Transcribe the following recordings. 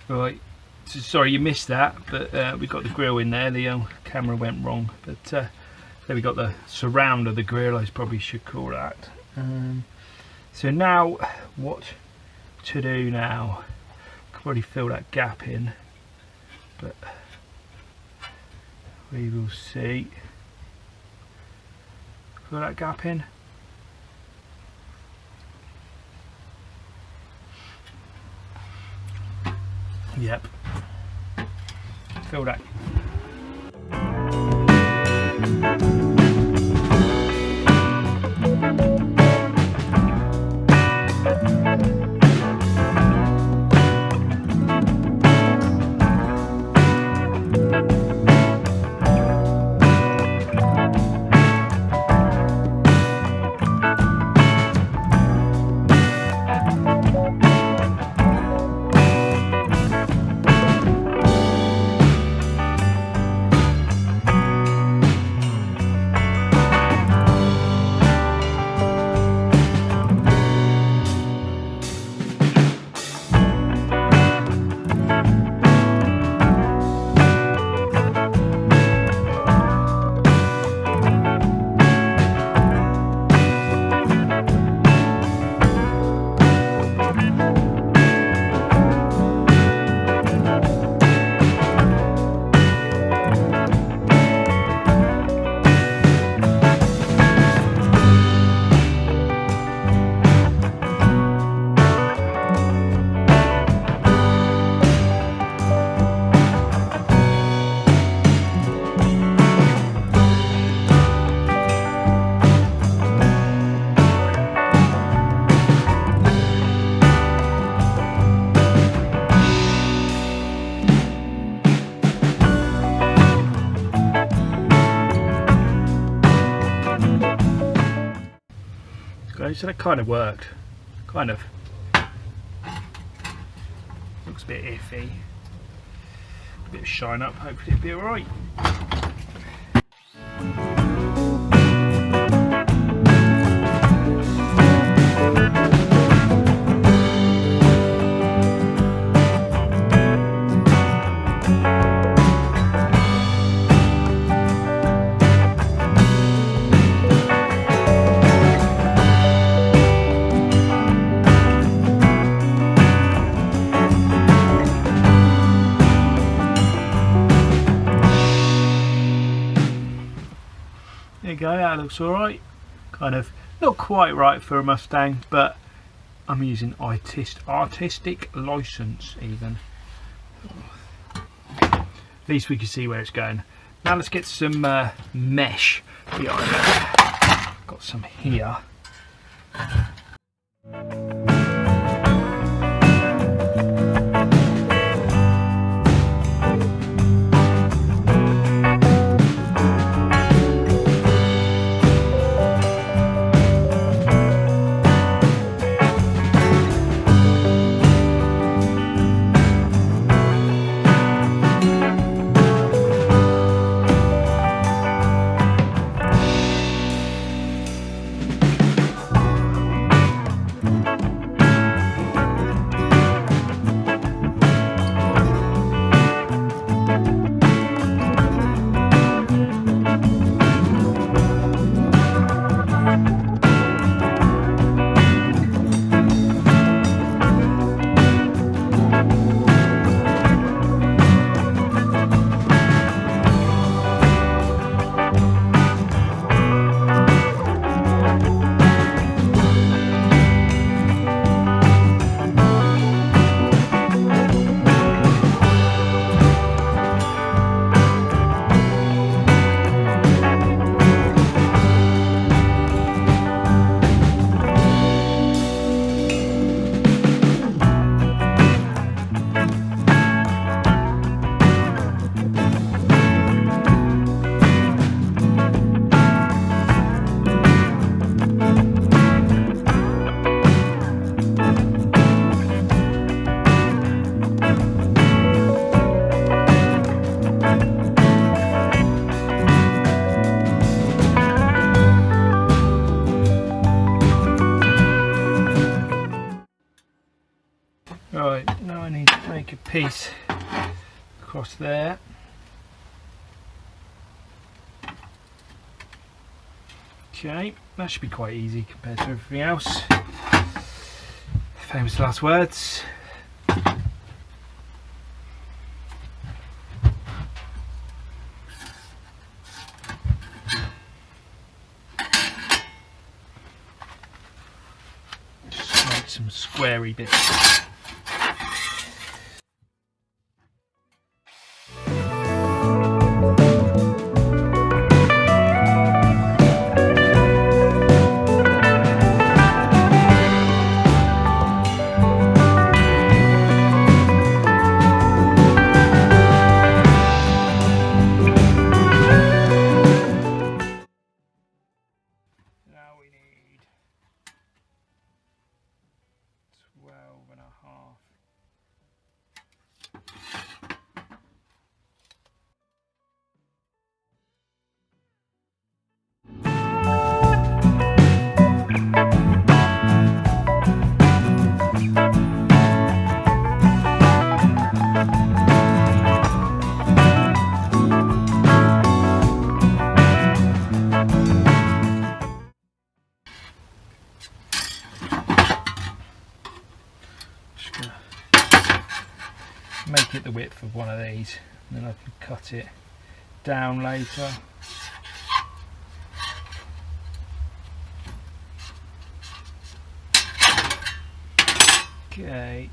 Right, so sorry you missed that, but we got the grill in there. The camera went wrong, but there we got the surround of the grill, I probably should call that. So now, what to do now? I can already fill that gap in, but we will see. Fill that gap in. Yep. Fill that. So that kind of worked. Kind of. Looks a bit iffy. A bit of shine up, hopefully it'll be alright. There you go, that looks alright. Kind of not quite right for a Mustang, but I'm using artistic license even. At least we can see where it's going. Now let's get some mesh behind it. Got some here. make a piece across there. Okay, that should be quite easy compared to everything else. Famous last words. Just make some squarey bits. Now we need 12.5. Make it the width of one of these, and then I can cut it down later. Okay.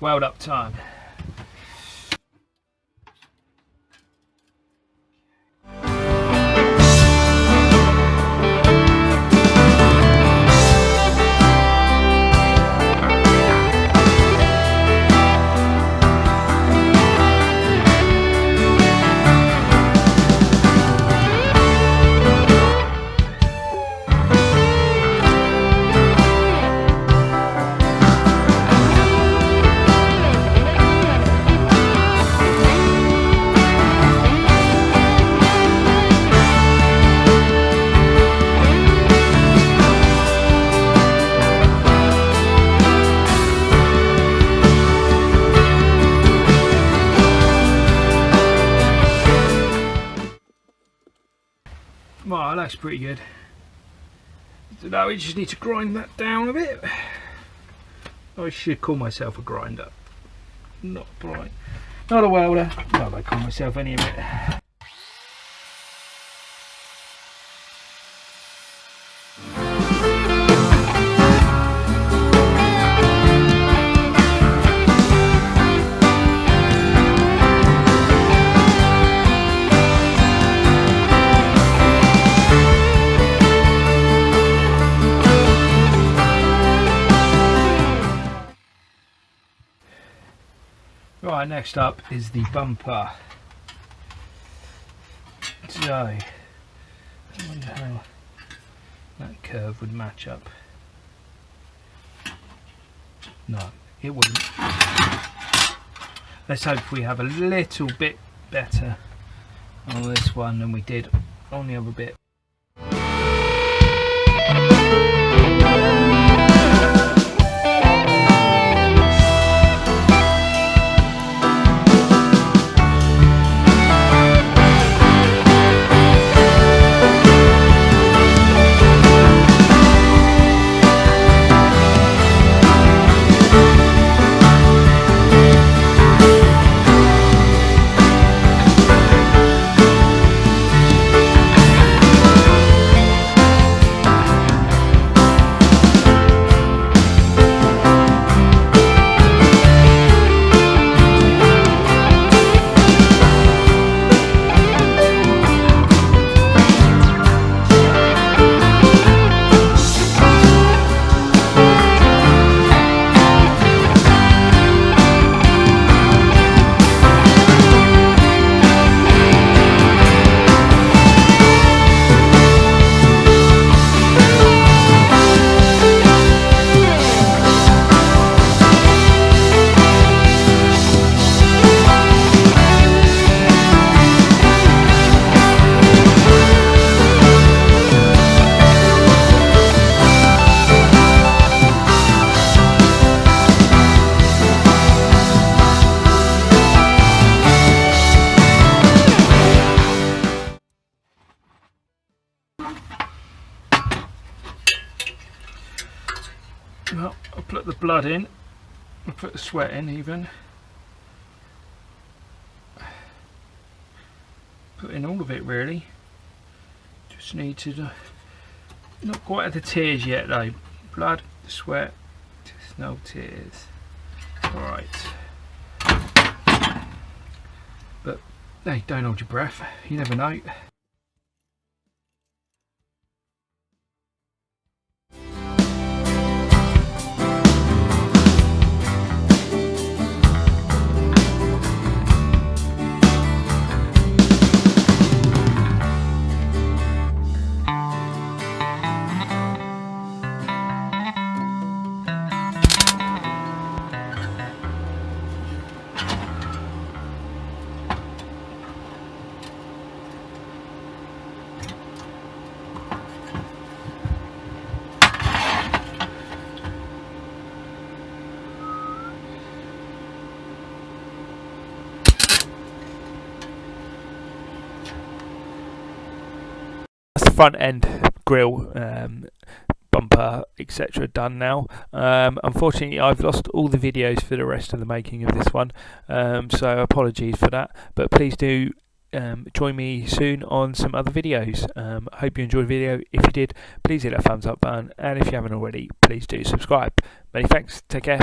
Weld up time. Well, that's pretty good. So now we just need to grind that down a bit. I should call myself a grinder, not a welder. Well, I call myself any of it. Right, next up is the bumper. So, I wonder how that curve would match up. No, it wouldn't. Let's hope we have a little bit better on this one than we did on the other bit. Well, I'll put the blood in, I'll put the sweat in even. Put in all of it really. Just need to, not quite at the tears yet though. Blood, sweat, just no tears. Alright. But hey, don't hold your breath, you never know. Front end grille, bumper, etc. done now. Unfortunately I've lost all the videos for the rest of the making of this one, so apologies for that, but please do join me soon on some other videos. I hope you enjoyed the video. If you did, please hit that thumbs up button, and if you haven't already, please do subscribe. Many thanks, take care.